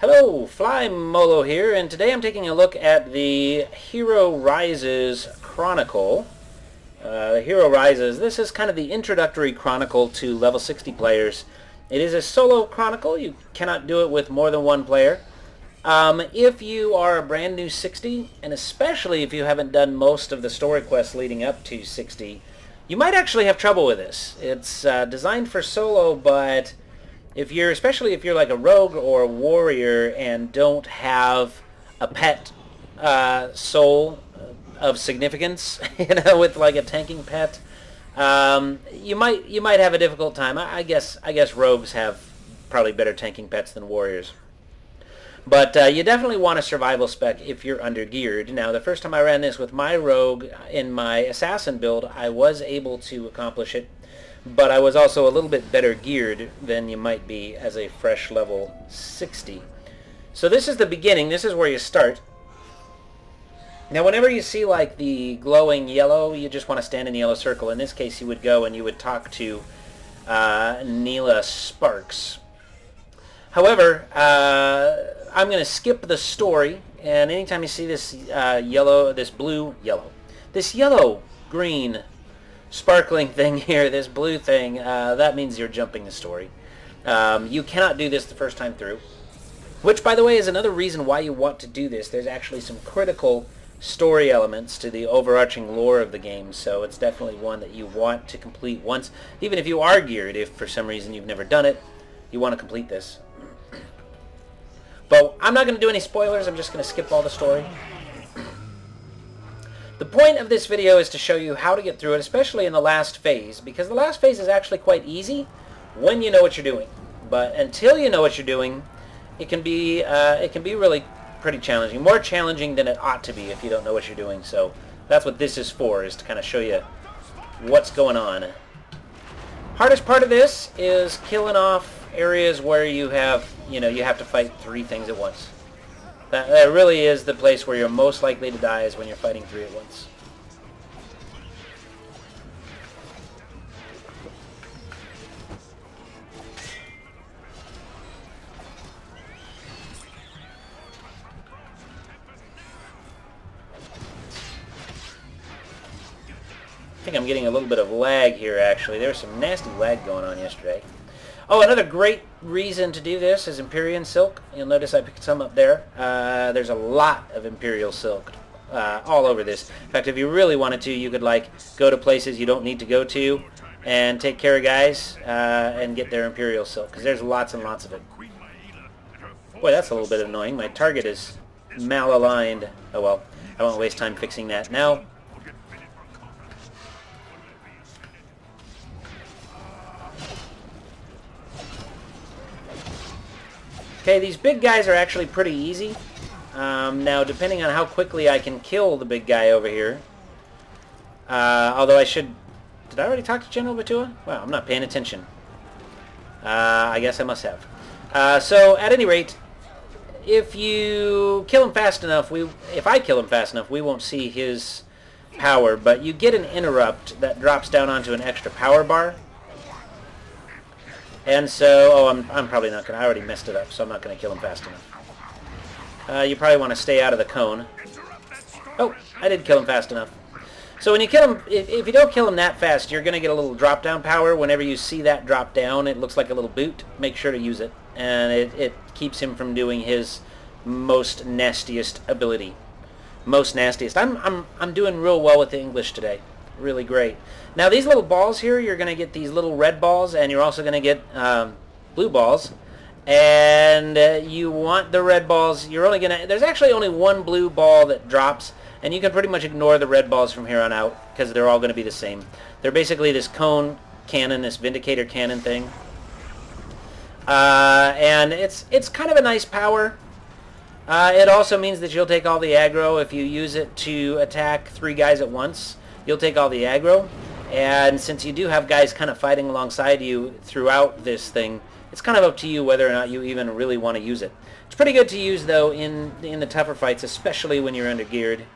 Hello, Fly Molo here, and today I'm taking a look at the Hero Rises Chronicle. Hero Rises, this is kind of the introductory chronicle to level 60 players. It is a solo chronicle. You cannot do it with more than one player. If you are a brand new 60, and especially if you haven't done most of the story quests leading up to 60, you might actually have trouble with this. It's designed for solo, but especially if you're like a rogue or a warrior and don't have a pet soul of significance, with like a tanking pet, you might have a difficult time. I guess rogues have probably better tanking pets than warriors. But you definitely want a survival spec if you're under-geared. Now, the first time I ran this with my rogue in my assassin build, I was able to accomplish it, but I was also a little bit better geared than you might be as a fresh level 60. So this is the beginning. This is where you start. Now, whenever you see like the glowing yellow, you just want to stand in the yellow circle. In this case, you would go and you would talk to Neela Sparks. However, I'm going to skip the story, and anytime you see this this yellow-green sparkling thing here, this blue thing, that means you're jumping the story. You cannot do this the first time through, which, by the way, is another reason why you want to do this. There's actually some critical story elements to the overarching lore of the game, so it's definitely one that you want to complete once, even if you are geared. If for some reason you've never done it, you want to complete this. But I'm not going to do any spoilers. I'm just going to skip all the story. The point of this video is to show you how to get through it, especially in the last phase, because the last phase is actually quite easy when you know what you're doing. But until you know what you're doing, it can be really pretty challenging, more challenging than it ought to be if you don't know what you're doing. So that's what this is for, is to kind of show you what's going on. Hardest part of this is killing off areas where you have to fight 3 things at once. That really is the place where you're most likely to die, is when you're fighting 3 at once. I think I'm getting a little bit of lag here, actually. There was some nasty lag going on yesterday. Oh, another great reason to do this is Empyrean Silk. You'll notice I picked some up there. There's a lot of Imperial Silk all over this. In fact, if you really wanted to, you could like go to places you don't need to go to and take care of guys and get their Imperial Silk, because there's lots and lots of it. Boy, that's a little bit annoying. My target is malaligned. Oh well, I won't waste time fixing that now. Okay, these big guys are actually pretty easy. Now, depending on how quickly I can kill the big guy over here, although I should... Did I already talk to General Batua? Wow, I'm not paying attention. I guess I must have. So, at any rate, if you kill him fast enough, if I kill him fast enough, we won't see his power, but you get an interrupt that drops down onto an extra power bar. And so, I'm probably not going to, I already messed it up, so I'm not going to kill him fast enough. You probably want to stay out of the cone. Oh, I did kill him fast enough. So when you kill him, if you don't kill him that fast, you're going to get a little drop down power. Whenever you see that drop down, it looks like a little boot. Make sure to use it. And it keeps him from doing his most nastiest ability. Most nastiest. I'm doing real well with the English today. Really great. Now these little balls here, you're going to get these little red balls, and you're also going to get blue balls. And you want the red balls. You're only going to... There's actually only one blue ball that drops, and you can pretty much ignore the red balls from here on out, because they're all going to be the same. They're basically this cone cannon, this Vindicator cannon thing. And it's kind of a nice power. It also means that you'll take all the aggro. If you use it to attack 3 guys at once, you'll take all the aggro. And since you do have guys kind of fighting alongside you throughout this thing, it's kind of up to you whether or not you even really want to use it. It's pretty good to use, though, in the tougher fights, especially when you're under-geared.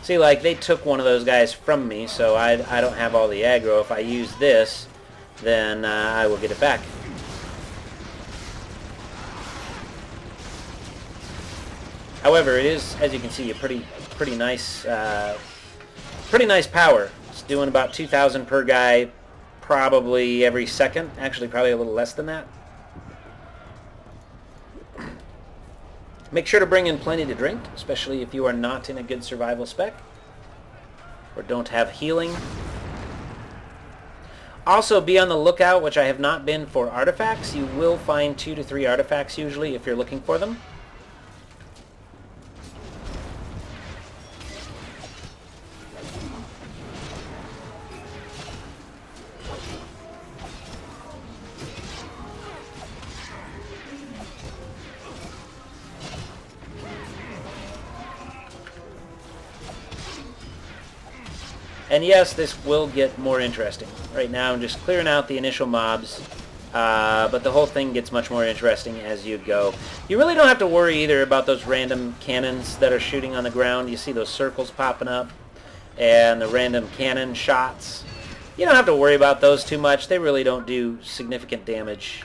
See, like, they took one of those guys from me, so I don't have all the aggro. If I use this, then I will get it back. However, it is, as you can see, a pretty nice power. It's doing about 2,000 per guy, probably every second. Actually, probably a little less than that. Make sure to bring in plenty to drink, especially if you are not in a good survival spec or don't have healing. Also, be on the lookout, which I have not been, for artifacts. You will find 2 to 3 artifacts usually if you're looking for them. And yes, this will get more interesting. Right now I'm just clearing out the initial mobs, but the whole thing gets much more interesting as you go. You really don't have to worry either about those random cannons that are shooting on the ground. You see those circles popping up and the random cannon shots. You don't have to worry about those too much. They really don't do significant damage.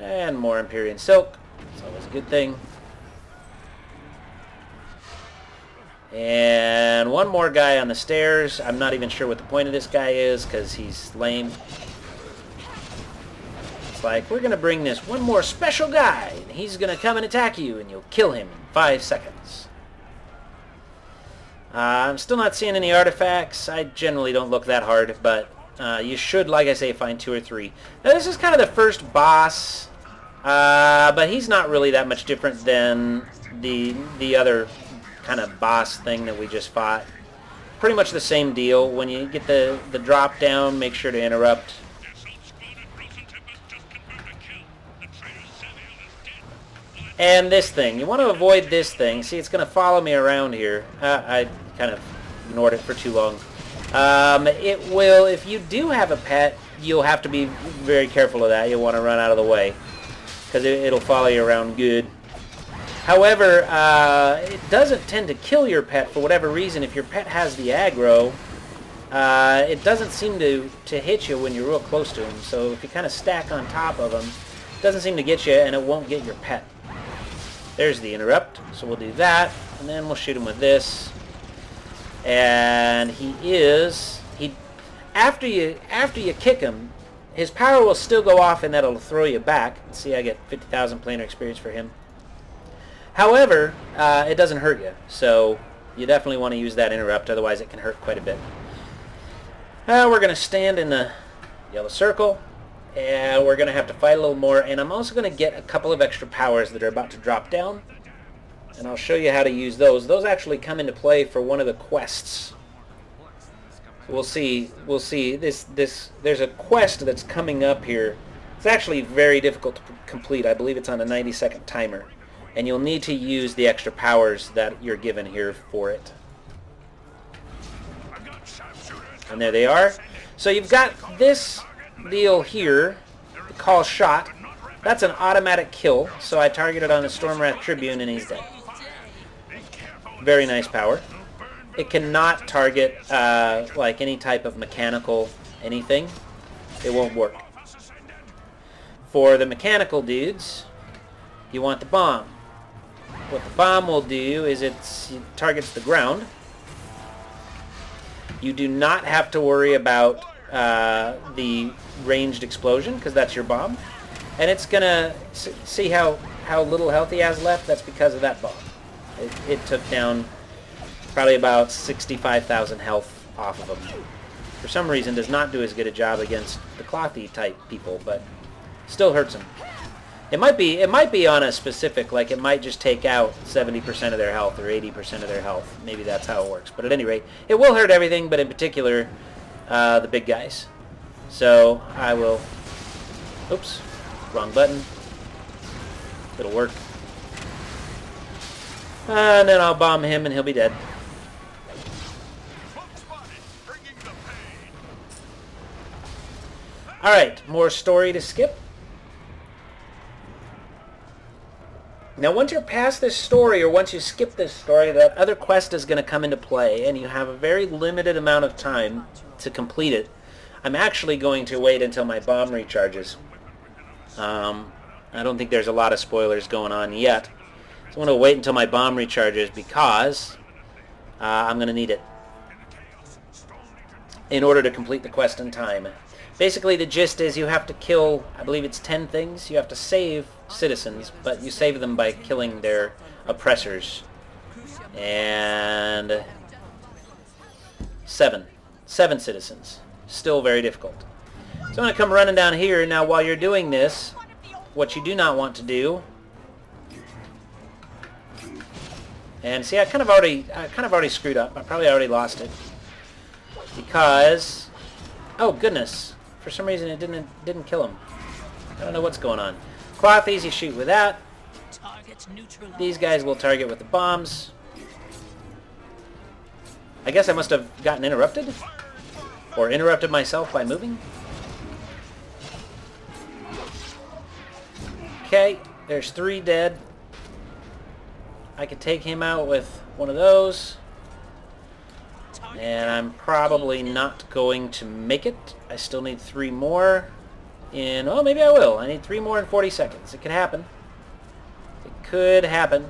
And more Empyrean Silk. It's always a good thing. And one more guy on the stairs. I'm not even sure what the point of this guy is because he's lame. It's like, we're going to bring this one more special guy, and he's going to come and attack you, and you'll kill him in 5 seconds. I'm still not seeing any artifacts. I generally don't look that hard, but you should, like I say, find 2 or 3. Now, this is kind of the first boss, but he's not really that much different than the other kind of boss thing that we just fought. Pretty much the same deal. When you get the drop down, make sure to interrupt. And this thing. You want to avoid this thing. See, it's going to follow me around here. I kind of ignored it for too long. It will, if you do have a pet, you'll have to be very careful of that. You'll want to run out of the way, because it'll follow you around good. However, it doesn't tend to kill your pet for whatever reason. If your pet has the aggro, it doesn't seem to hit you when you're real close to him. So if you kind of stack on top of him, it doesn't seem to get you, and it won't get your pet. There's the interrupt. So we'll do that, and then we'll shoot him with this. And after you kick him, his power will still go off, and that'll throw you back. See, I get 50,000 planar experience for him. However, it doesn't hurt you, so you definitely want to use that interrupt, otherwise it can hurt quite a bit. We're going to stand in the yellow circle, and we're going to have to fight a little more, and I'm also going to get a couple of extra powers that are about to drop down, and I'll show you how to use those. Those actually come into play for one of the quests. We'll see. There's a quest that's coming up here. It's actually very difficult to complete. I believe it's on a 90-second timer. And you'll need to use the extra powers that you're given here for it. And there they are. So you've got this deal here, the call shot. That's an automatic kill. So I targeted on a Stormwrath Tribune and he's dead. Very nice power. It cannot target like any type of mechanical anything. It won't work. For the mechanical dudes, you want the bomb. What the bomb will do is it targets the ground. You do not have to worry about the ranged explosion, because that's your bomb. And it's going to... See how little health he has left? That's because of that bomb. It took down probably about 65,000 health off of him. For some reason, does not do as good a job against the clothy type people, but still hurts him. It might be on a specific, like it might just take out 70% of their health or 80% of their health. Maybe that's how it works. But at any rate, it will hurt everything, but in particular, the big guys. So I will... Oops, wrong button. It'll work. And then I'll bomb him and he'll be dead. Alright, more story to skip. Now once you're past this story, or once you skip this story, that other quest is going to come into play, and you have a very limited amount of time to complete it. I'm actually going to wait until my bomb recharges. I don't think there's a lot of spoilers going on yet. So I'm going to wait until my bomb recharges because I'm going to need it in order to complete the quest in time. Basically, the gist is you have to kill, I believe it's 10 things. You have to save citizens, but you save them by killing their oppressors. And 7 citizens. Still very difficult. So I'm going to come running down here. Now, while you're doing this, what you do not want to do, and see, I kind of already screwed up. I probably already lost it because, oh goodness, for some reason it didn't kill him. I don't know what's going on. Clothies, you shoot with that. These guys will target with the bombs. I guess I must have gotten interrupted, or interrupted myself by moving. Okay, there's 3 dead. I could take him out with one of those. And I'm probably not going to make it. I still need 3 more in... Oh, maybe I will. I need 3 more in 40 seconds. It could happen. It could happen.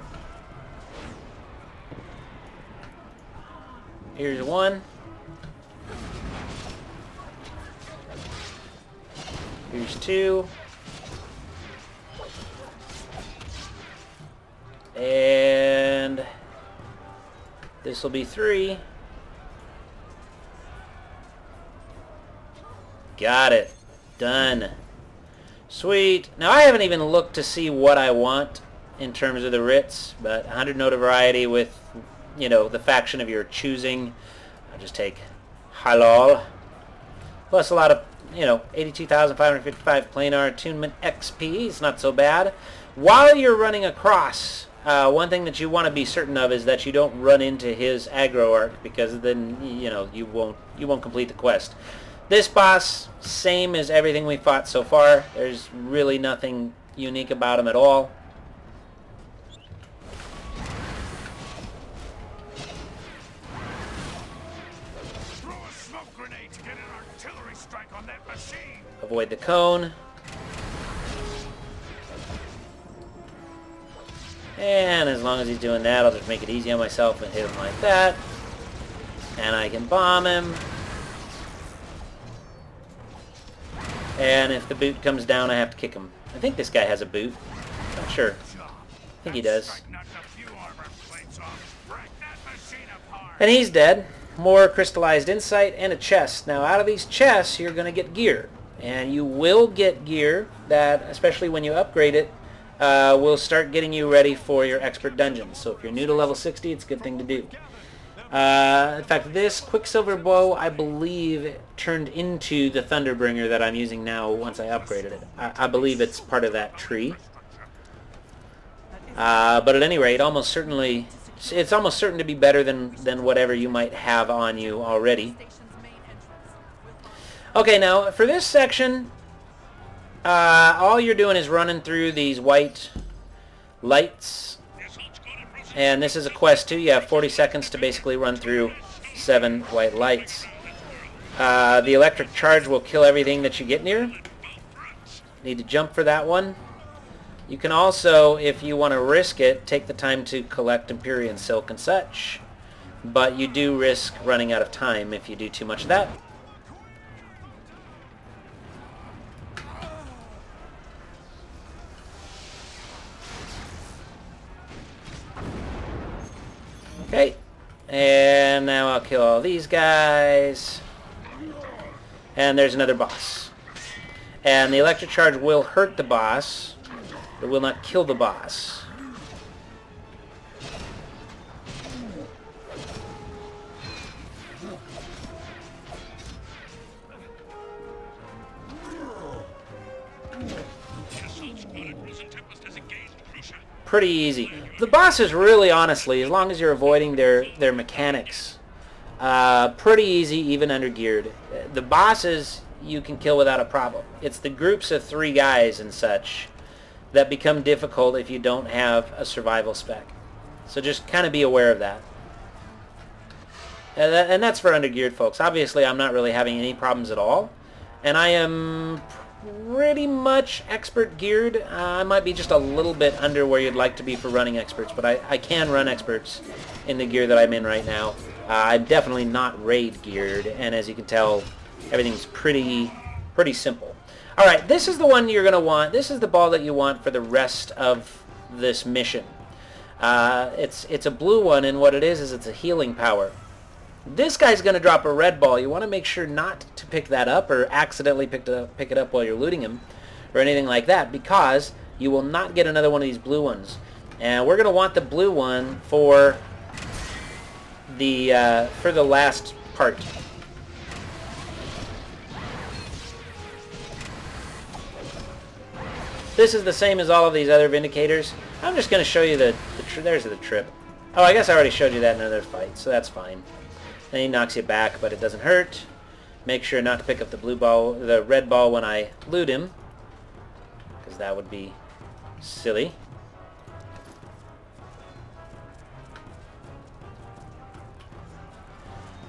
Here's 1. Here's 2. And this will be 3. Got it. Done. Sweet. Now I haven't even looked to see what I want in terms of the writs, but 100 notoriety with, you know, the faction of your choosing. I'll just take Halal. Plus a lot of, you know, 82,555 planar attunement XP. It's not so bad. While you're running across, one thing that you want to be certain of is that you don't run into his aggro arc, because then, you know, you won't complete the quest. This boss, same as everything we fought so far. There's really nothing unique about him at all. Throw a smoke grenade to get an artillery strike on that machine. Avoid the cone. And as long as he's doing that, I'll just make it easy on myself and hit him like that. And I can bomb him. And if the boot comes down, I have to kick him. I think this guy has a boot. Not sure. I think he does. And he's dead. More crystallized insight and a chest. Now out of these chests, you're going to get gear. And you will get gear that, especially when you upgrade it, will start getting you ready for your expert dungeons. So if you're new to level 60, it's a good thing to do. In fact, this Quicksilver bow, I believe, turned into the Thunderbringer that I'm using now once I upgraded it. I believe it's part of that tree. But at any rate, it's almost certain to be better than whatever you might have on you already. Okay, now for this section, all you're doing is running through these white lights. And this is a quest too. You have 40 seconds to basically run through 7 white lights. The electric charge will kill everything that you get near. Need to jump for that one. You can also, if you want to risk it, take the time to collect Empyrean Silk and such. But you do risk running out of time if you do too much of that. Okay, and now I'll kill all these guys. And there's another boss. And the electric charge will hurt the boss, but will not kill the boss. Pretty easy. The bosses really, honestly, as long as you're avoiding their mechanics, pretty easy even under geared. The bosses you can kill without a problem. It's the groups of 3 guys and such that become difficult if you don't have a survival spec. So just kind of be aware of that. And that's for undergeared folks. Obviously, I'm not really having any problems at all. And I am pretty much expert geared. I might be just a little bit under where you'd like to be for running experts, but I can run experts in the gear that I'm in right now. I'm definitely not raid geared, and as you can tell, everything's pretty simple. Alright, this is the one you're going to want. This is the ball that you want for the rest of this mission. It's a blue one, and what it is it's a healing power. This guy's going to drop a red ball. You want to make sure not to pick that up or accidentally pick it up while you're looting him or anything like that, because you will not get another one of these blue ones. And we're going to want the blue one for the last part. This is the same as all of these other Vindicators. I'm just going to show you there's the trip. Oh, I guess I already showed you that in another fight, so that's fine. And he knocks you back, but it doesn't hurt. Make sure not to pick up the red ball when I loot him, because that would be silly.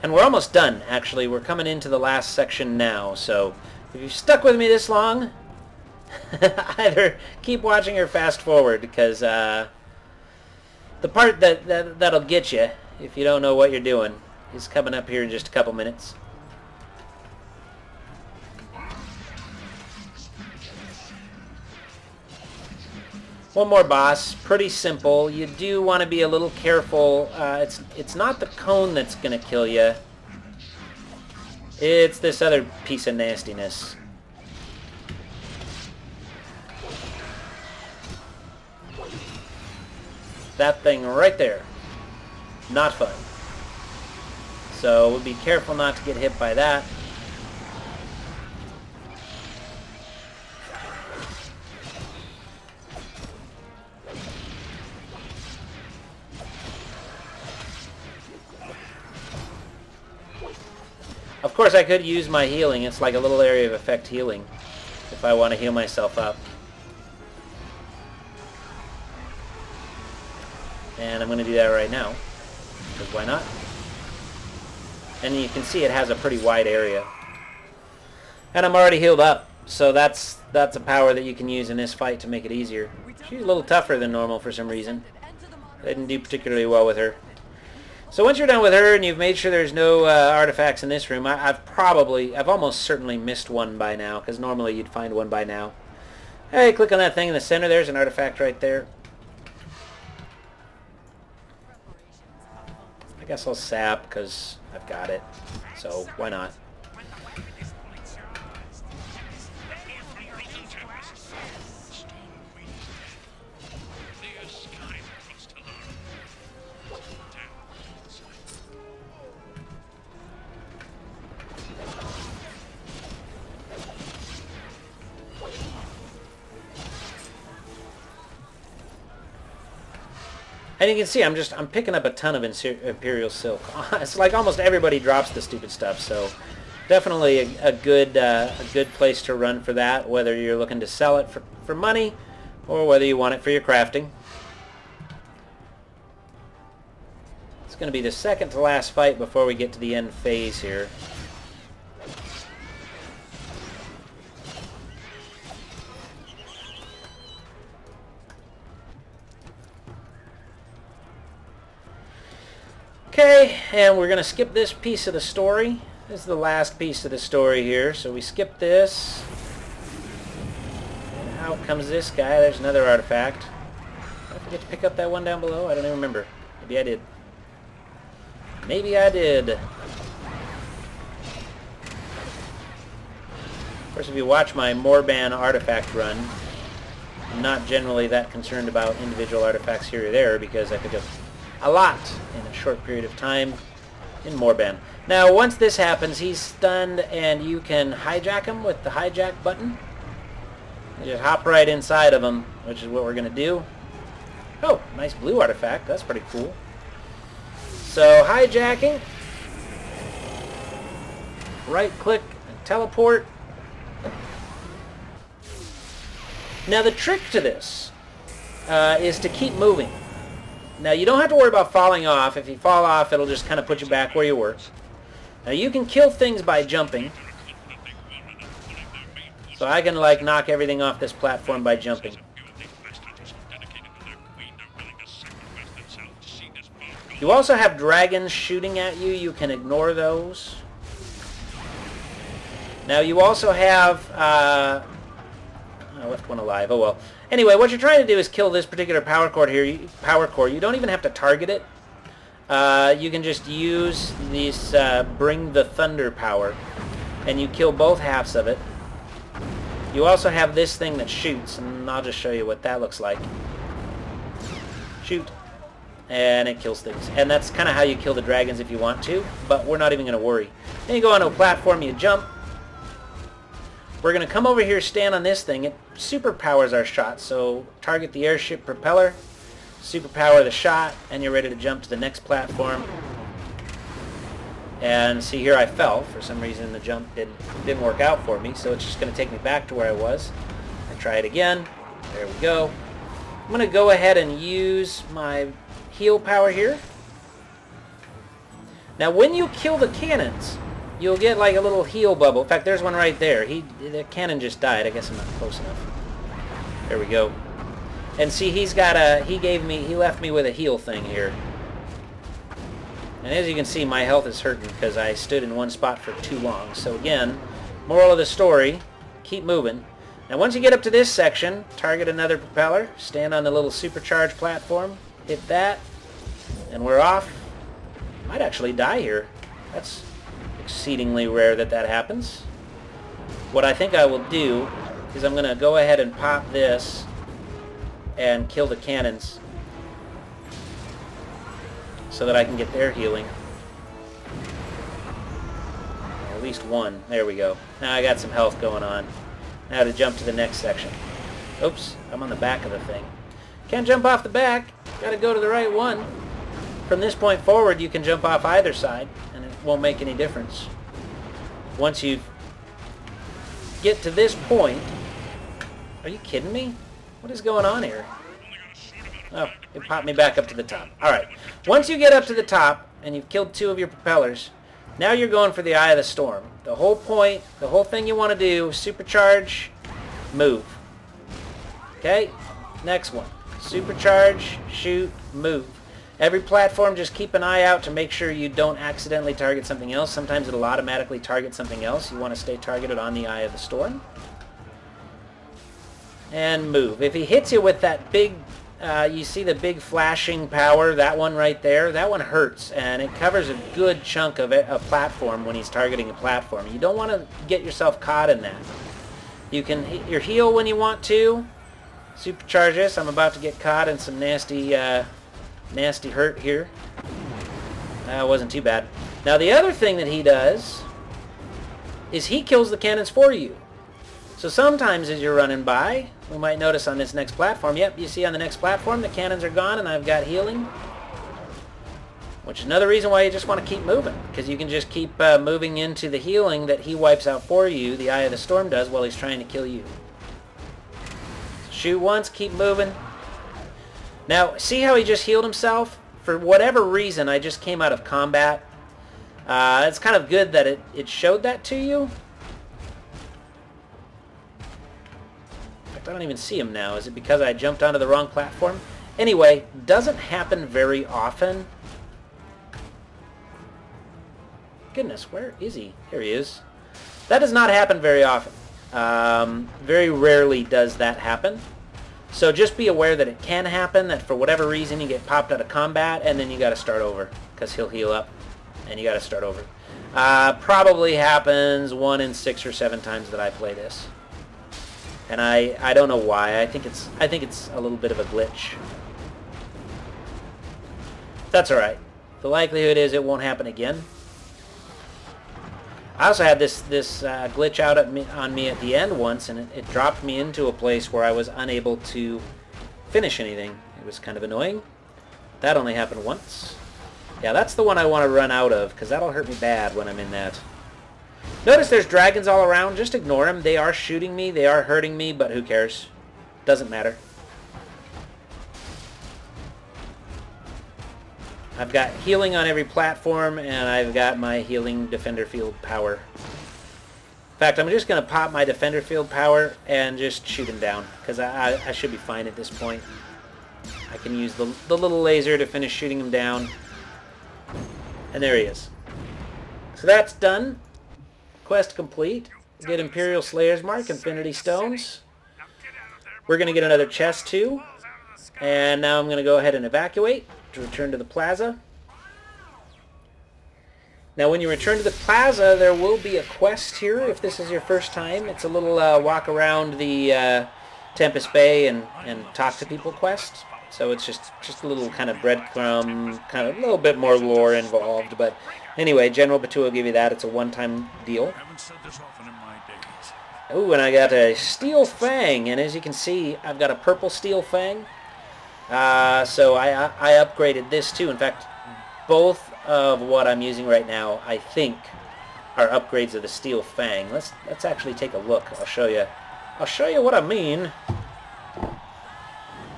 And we're almost done, actually. We're coming into the last section now, so if you've stuck with me this long, either keep watching or fast forward, because the part that'll get you, if you don't know what you're doing, is coming up here in just a couple minutes. One more boss, pretty simple. You do want to be a little careful. It's not the cone that's going to kill you. It's this other piece of nastiness. That thing right there. Not fun. So we'll be careful not to get hit by that. Of course, I could use my healing. It's like a little area of effect healing if I want to heal myself up. And I'm going to do that right now, because why not? And you can see it has a pretty wide area. And I'm already healed up, so that's a power that you can use in this fight to make it easier. She's a little tougher than normal for some reason. I didn't do particularly well with her. So once you're done with her and you've made sure there's no artifacts in this room, I've almost certainly missed one by now, because normally you'd find one by now. Hey, click on that thing in the center. There's an artifact right there. I guess I'll sap because I've got it, so why not? And you can see I'm picking up a ton of Imperial Silk. It's like almost everybody drops the stupid stuff, so definitely a good place to run for that, whether you're looking to sell it for money or whether you want it for your crafting. It's going to be the second to last fight before we get to the end phase here. Okay, and we're going to skip this piece of the story. This is the last piece of the story here, so we skip this. And out comes this guy. There's another artifact. Did I forget to pick up that one down below? I don't even remember. Maybe I did. Maybe I did. Of course, if you watch my Morban artifact run, I'm not generally that concerned about individual artifacts here or there, because I pick up a lot in a short period of time in Morban. Now, once this happens, he's stunned, and you can hijack him with the hijack button. You just hop right inside of him, which is what we're going to do. Oh, nice blue artifact. That's pretty cool. So, hijacking. Right-click and teleport. Now the trick to this is to keep moving. Now you don't have to worry about falling off. If you fall off, it'll just kind of put you back where you were. Now you can kill things by jumping. So I can like knock everything off this platform by jumping. You also have dragons shooting at you. You can ignore those. Now you also have... I left one alive. Oh well. Anyway, what you're trying to do is kill this particular power core here. You don't even have to target it. You can just use these Bring the Thunder power, and you kill both halves of it. You also have this thing that shoots, and I'll just show you what that looks like. Shoot. And it kills things. And that's kind of how you kill the dragons if you want to, but we're not even going to worry. Then you go onto a platform, you jump. We're going to come over here, stand on this thing. It superpowers our shot, so target the airship propeller, superpower the shot, and you're ready to jump to the next platform. And see here I fell. For some reason the jump didn't work out for me, so it's just going to take me back to where I was. I try it again. There we go. I'm going to go ahead and use my heal power here. Now when you kill the cannons, you'll get like a little heal bubble. In fact, there's one right there. The cannon just died. I guess I'm not close enough. There we go. And see, he left me with a heal thing here. And as you can see, my health is hurting because I stood in one spot for too long. So again, moral of the story, keep moving. Now once you get up to this section, target another propeller, stand on the little supercharged platform, hit that, and we're off. Might actually die here. That's exceedingly rare that happens. What I think I will do is I'm going to go ahead and pop this and kill the cannons so that I can get their healing. At least one. There we go. Now I got some health going on. Now to jump to the next section. Oops, I'm on the back of the thing. Can't jump off the back. Got to go to the right one. From this point forward, you can jump off either side, and it won't make any difference. Once you get to this point... Are you kidding me? What is going on here? Oh, it popped me back up to the top. Alright, once you get up to the top, and you've killed two of your propellers, now you're going for the Eye of the Storm. The whole point, the whole thing you want to do, supercharge, move. Okay, next one. Supercharge, shoot, move. Every platform, just keep an eye out to make sure you don't accidentally target something else. Sometimes it'll automatically target something else. You want to stay targeted on the Eye of the Storm. And move. If he hits you with that big, you see the big flashing power, that one right there, that one hurts. And it covers a good chunk of a platform when he's targeting a platform. You don't want to get yourself caught in that. You can hit your heal when you want to. Supercharge this. I'm about to get caught in some nasty hurt here. That wasn't too bad. Now the other thing that he does is he kills the cannons for you. So sometimes as you're running by, we might notice on this next platform, yep, you see on the next platform the cannons are gone and I've got healing. Which is another reason why you just want to keep moving, because you can just keep moving into the healing that he wipes out for you, the Eye of the Storm does, while he's trying to kill you. Shoot once, keep moving. Now, see how he just healed himself? For whatever reason, I just came out of combat. It's kind of good that it showed that to you. In fact, I don't even see him now. Is it because I jumped onto the wrong platform? Anyway, doesn't happen very often. Goodness, where is he? There he is. That does not happen very often. Very rarely does that happen. So just be aware that it can happen, that for whatever reason you get popped out of combat and then you got to start over because he'll heal up and you got to start over. Probably happens 1 in 6 or 7 times that I play this. And I don't know why. I think it's a little bit of a glitch. That's all right. The likelihood is it won't happen again. I also had this glitch out on me at the end once, and it dropped me into a place where I was unable to finish anything. It was kind of annoying. That only happened once. Yeah, that's the one I want to run out of, because that'll hurt me bad when I'm in that. Notice there's dragons all around. Just ignore them. They are shooting me. They are hurting me, but who cares? Doesn't matter. I've got healing on every platform, and I've got my healing defender field power. In fact, I'm just going to pop my defender field power and just shoot him down, because I should be fine at this point. I can use the little laser to finish shooting him down. And there he is. So that's done. Quest complete. Get Imperial Slayer's Mark, Infinity Stones. We're going to get another chest too. And now I'm going to go ahead and evacuate to return to the plaza. Now when you return to the plaza, there will be a quest here if this is your first time. It's a little walk around the Tempest Bay and talk to people quest. So it's just a little kind of breadcrumb, kind of a little bit more lore involved. But anyway, General Batu will give you that. It's a one-time deal. Ooh, and I got a Steel Fang, and as you can see, I've got a purple Steel Fang. So I upgraded this too. In fact, both of what I'm using right now, I think, are upgrades of the Steel Fang. Let's actually take a look. I'll show you. I'll show you what I mean.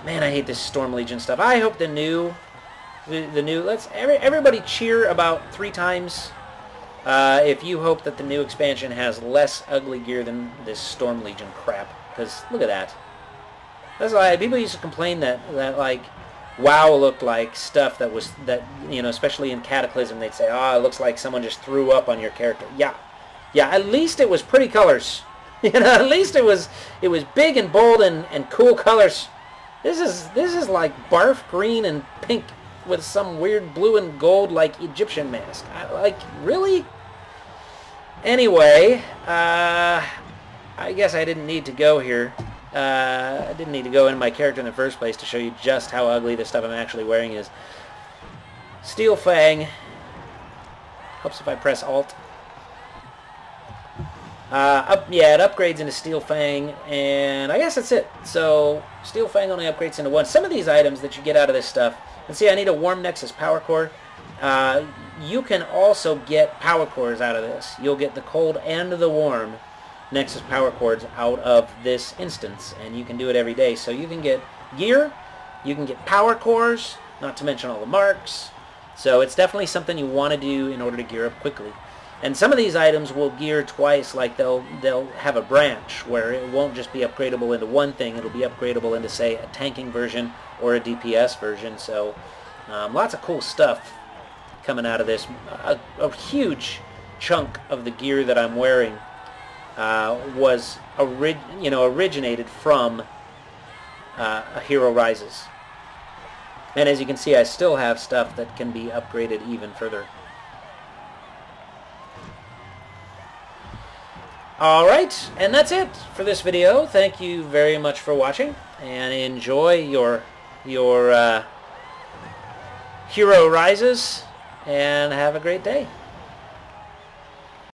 Man, I hate this Storm Legion stuff. I hope the new, everybody cheer about 3 times. If you hope that the new expansion has less ugly gear than this Storm Legion crap, because look at that. That's why people used to complain that like WoW looked like stuff that you know, especially in Cataclysm, they'd say, "Oh, it looks like someone just threw up on your character." Yeah, at least it was pretty colors. You know, at least it was big and bold and cool colors. This is like barf green and pink with some weird blue and gold like Egyptian mask. Like, really? Anyway, I guess I didn't need to go here. I didn't need to go into my character in the first place to show you just how ugly the stuff I'm actually wearing is. Steel Fang. Helps if I press Alt. Yeah, it upgrades into Steel Fang, and I guess that's it. So, Steel Fang only upgrades into 1. Some of these items that you get out of this stuff, and see, I need a Warm Nexus Power Core. You can also get Power Cores out of this. You'll get the Cold and the Warm Nexus Power Cores out of this instance, and you can do it every day. So you can get gear, you can get Power Cores, not to mention all the marks. So it's definitely something you want to do in order to gear up quickly. And some of these items will gear twice, like they'll have a branch where it won't just be upgradable into one thing, it'll be upgradable into, say, a tanking version or a DPS version. So lots of cool stuff coming out of this. A huge chunk of the gear that I'm wearing was originated from A Hero Rises. And as you can see, I still have stuff that can be upgraded even further. Alright, and that's it for this video. Thank you very much for watching, and enjoy your Hero Rises, and have a great day.